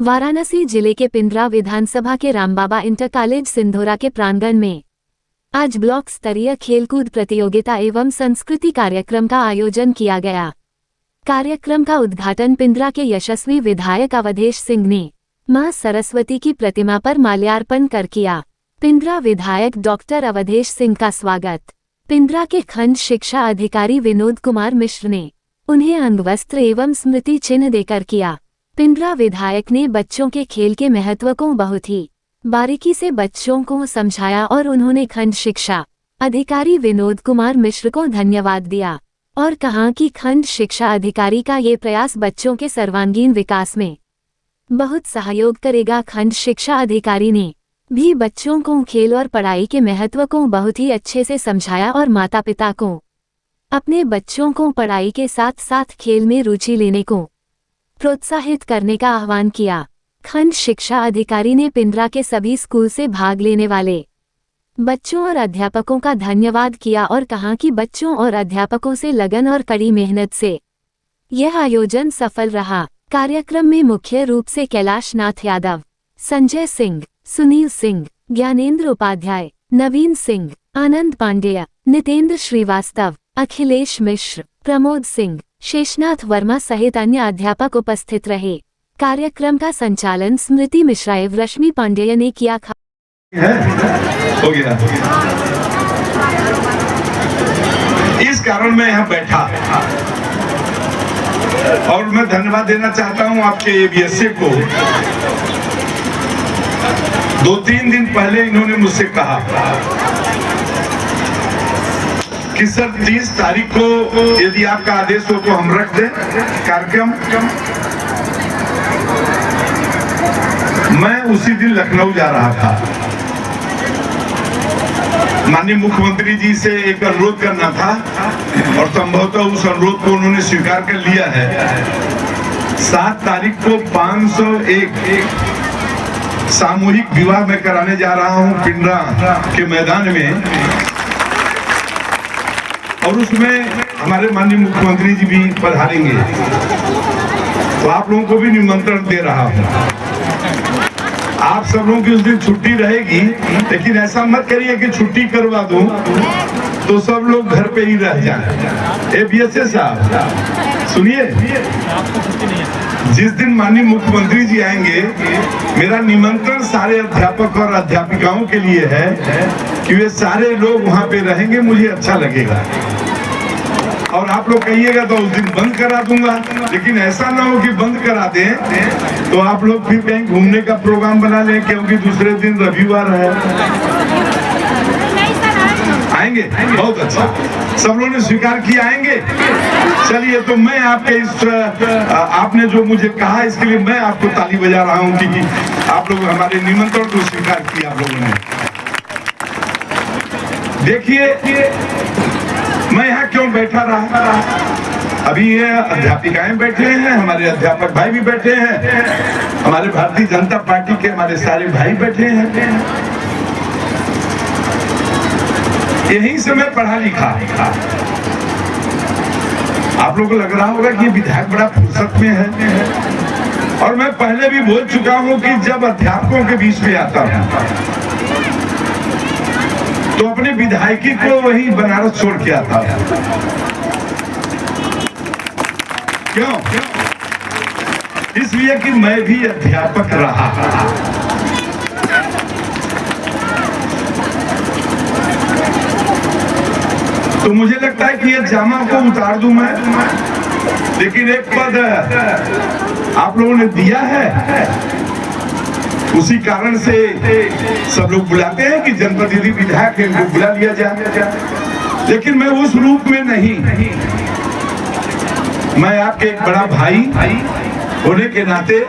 वाराणसी जिले के पिंडरा विधानसभा के रामबाबा इंटर कॉलेज सिंधोरा के प्रांगण में आज ब्लॉक स्तरीय खेलकूद प्रतियोगिता एवं संस्कृति कार्यक्रम का आयोजन किया गया। कार्यक्रम का उद्घाटन पिंडरा के यशस्वी विधायक अवधेश सिंह ने मां सरस्वती की प्रतिमा पर माल्यार्पण कर किया। पिंडरा विधायक डॉक्टर अवधेश सिंह का स्वागत पिंडरा के खंड शिक्षा अधिकारी विनोद कुमार मिश्र ने उन्हें अंगवस्त्र एवं स्मृति चिन्ह देकर किया। पिंडरा विधायक ने बच्चों के खेल के महत्व को बहुत ही बारीकी से बच्चों को समझाया और उन्होंने खंड शिक्षा अधिकारी विनोद कुमार मिश्र को धन्यवाद दिया और कहा कि खंड शिक्षा अधिकारी का ये प्रयास बच्चों के सर्वांगीण विकास में बहुत सहयोग करेगा। खंड शिक्षा अधिकारी ने भी बच्चों को खेल और पढ़ाई के महत्व को बहुत ही अच्छे से समझाया और माता पिता को अपने बच्चों को पढ़ाई के साथ साथ खेल में रुचि लेने को प्रोत्साहित करने का आह्वान किया। खंड शिक्षा अधिकारी ने पिंडरा के सभी स्कूल से भाग लेने वाले बच्चों और अध्यापकों का धन्यवाद किया और कहा कि बच्चों और अध्यापकों से लगन और कड़ी मेहनत से यह आयोजन सफल रहा। कार्यक्रम में मुख्य रूप से कैलाश नाथ यादव, संजय सिंह, सुनील सिंह, ज्ञानेंद्र उपाध्याय, नवीन सिंह, आनंद पांडेय, नितेंद्र श्रीवास्तव, अखिलेश मिश्र, प्रमोद सिंह, शेषनाथ वर्मा सहित अन्य अध्यापक उपस्थित रहे। कार्यक्रम का संचालन स्मृति मिश्रा एवं रश्मि पांडेय ने किया। हो गया। इस कारण मैं यहाँ बैठा और मैं धन्यवाद देना चाहता हूँ आपके एबीएसए को। 2-3 दिन पहले इन्होंने मुझसे कहा कि सर 30 तारीख को यदि आपका आदेश हो तो हम रख दें कार्यक्रम। मैं उसी दिन लखनऊ जा रहा था। माननीय मुख्यमंत्री जी से एक अनुरोध करना था और संभवतः उस अनुरोध को उन्होंने स्वीकार कर लिया है। 7 तारीख को 501 सामूहिक विवाह में कराने जा रहा हूं पिंडरा के मैदान में और उसमें हमारे माननीय मुख्यमंत्री जी भी पधारेंगे। तो आप लोगों को भी निमंत्रण दे रहा हूं। आप सब लोगों की उस दिन छुट्टी रहेगी, लेकिन ऐसा मत करिए कि छुट्टी करवा दूं तो सब लोग घर पे ही रह जाएं। एबीएसए साहब सुनिए, जिस दिन माननीय मुख्यमंत्री जी आएंगे मेरा निमंत्रण सारे अध्यापक और अध्यापिकाओं के लिए है कि वे सारे लोग वहां पे रहेंगे। मुझे अच्छा लगेगा और आप लोग कहिएगा तो उस दिन बंद करा दूंगा, लेकिन ऐसा ना हो कि बंद करा दें तो आप लोग फिर कहीं घूमने का प्रोग्राम बना लें, क्योंकि दूसरे दिन रविवार है। आएंगे? बहुत अच्छा, सब लोगों ने स्वीकार किया आएंगे। चलिए, तो मैं आपके इस आपने जो मुझे कहा इसके लिए मैं आपको ताली बजा रहा हूं कि आप लोग हमारे निमंत्रण को स्वीकार किया आप लोगों ने। देखिए मैं यहाँ क्यों बैठा रहा। अभी ये अध्यापिकाएं बैठे हैं, हमारे अध्यापक भाई भी बैठे हैं, हमारे भारतीय जनता पार्टी के हमारे सारे भाई बैठे हैं। यहीं से मैं पढ़ा लिखा। आप लोगों को लग रहा होगा कि विधायक बड़ा फुर्सत में है, और मैं पहले भी बोल चुका हूं कि जब अध्यापकों के बीच में आता हूं तो अपने विधायकी को वही बनारस छोड़ के आता हूं। क्यों? इसलिए कि मैं भी अध्यापक रहा। तो मुझे लगता है कि ये जामा को उतार दूं मैं, लेकिन एक पद आप लोगों ने दिया है, उसी कारण से सब लोग बुलाते हैं कि जनप्रतिनिधि विधायक है, इनको बुला लिया जाए। लेकिन मैं उस रूप में नहीं, मैं आपके एक बड़ा भाई होने के नाते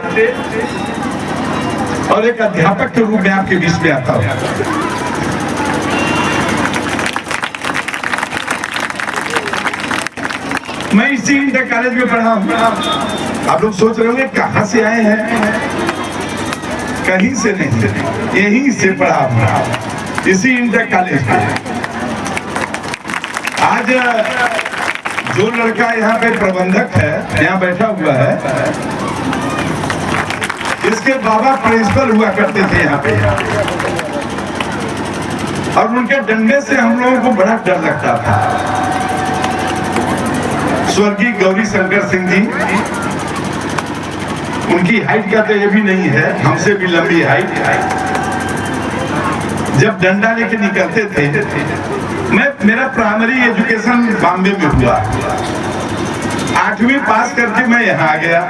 और एक अध्यापक के रूप में आपके बीच में आता हूं। मैं इसी इंटर कॉलेज में पढ़ा हूं। आप लोग सोच रहे होंगे कहां से आए हैं। कहीं से नहीं, यहीं से पढ़ा, इसी इंटर कॉलेज में। आज जो लड़का यहाँ पे प्रबंधक है, यहाँ बैठा हुआ है, इसके बाबा प्रिंसिपल हुआ करते थे यहाँ पे, और उनके डंडे से हम लोगों को बड़ा डर लगता था। स्वर्गीय गौरी शंकर सिंह जी, उनकी हाइट का तो ये भी नहीं है, हमसे भी लंबी हाइट। जब डंडा लेके निकलते थे, मेरा प्राइमरी एजुकेशन बॉम्बे में हुआ, 8वीं पास करके मैं यहाँ आ गया।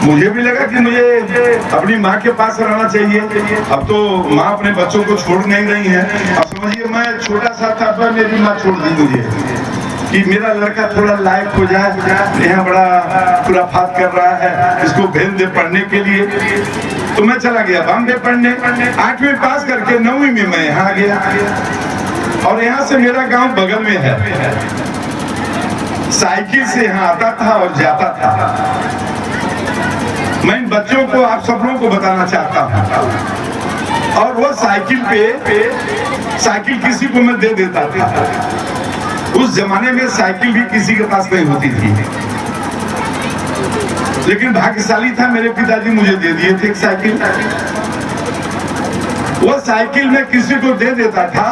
मुझे भी लगा कि मुझे अपनी माँ के पास रहना चाहिए। अब तो माँ अपने बच्चों को छोड़ नहीं रही है। अब समझिए मैं छोटा सा था तो मेरी माँ छोड़ दी मुझे कि मेरा लड़का थोड़ा लायक हो जाए, यहाँ बड़ा खुराफात कर रहा है, इसको भेज दे पढ़ने के लिए। तो मैं चला गया बॉम्बे पढ़ने। 8वीं पास करके 9वीं में मैं यहाँ आ गया, और यहाँ से मेरा गांव बगल में है। साइकिल से यहाँ आता था और जाता था। मैं इन बच्चों को, आप सब लोगों को बताना चाहता हूँ। और वो साइकिल पे साइकिल किसी को मैं दे देता था। उस जमाने में साइकिल भी किसी के पास नहीं होती थी, लेकिन भाग्यशाली था, मेरे पिताजी मुझे दे दिए थे एक साइकिल। वो साइकिल में किसी को दे देता था,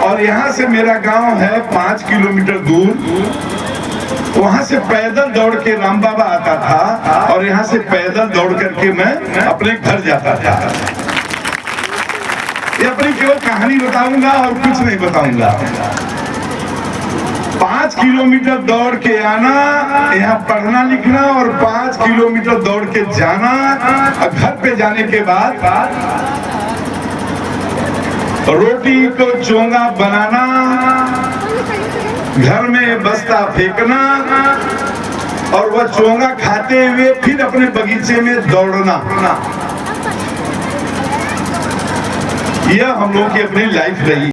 और यहाँ से मेरा गांव है 5 किलोमीटर दूर। वहां से पैदल दौड़ के राम बाबा आता था, और यहाँ से पैदल दौड़ करके मैं अपने घर जाता था। ये अपनी केवल कहानी बताऊंगा और कुछ नहीं बताऊंगा। 5 किलोमीटर दौड़ के आना, यहाँ पढ़ना लिखना, और 5 किलोमीटर दौड़ के जाना। और घर पे जाने के बाद रोटी को चोंगा बनाना, घर में बस्ता फेंकना, और वह चोंगा खाते हुए फिर अपने बगीचे में दौड़ना। यह हम लोग की अपनी लाइफ रही।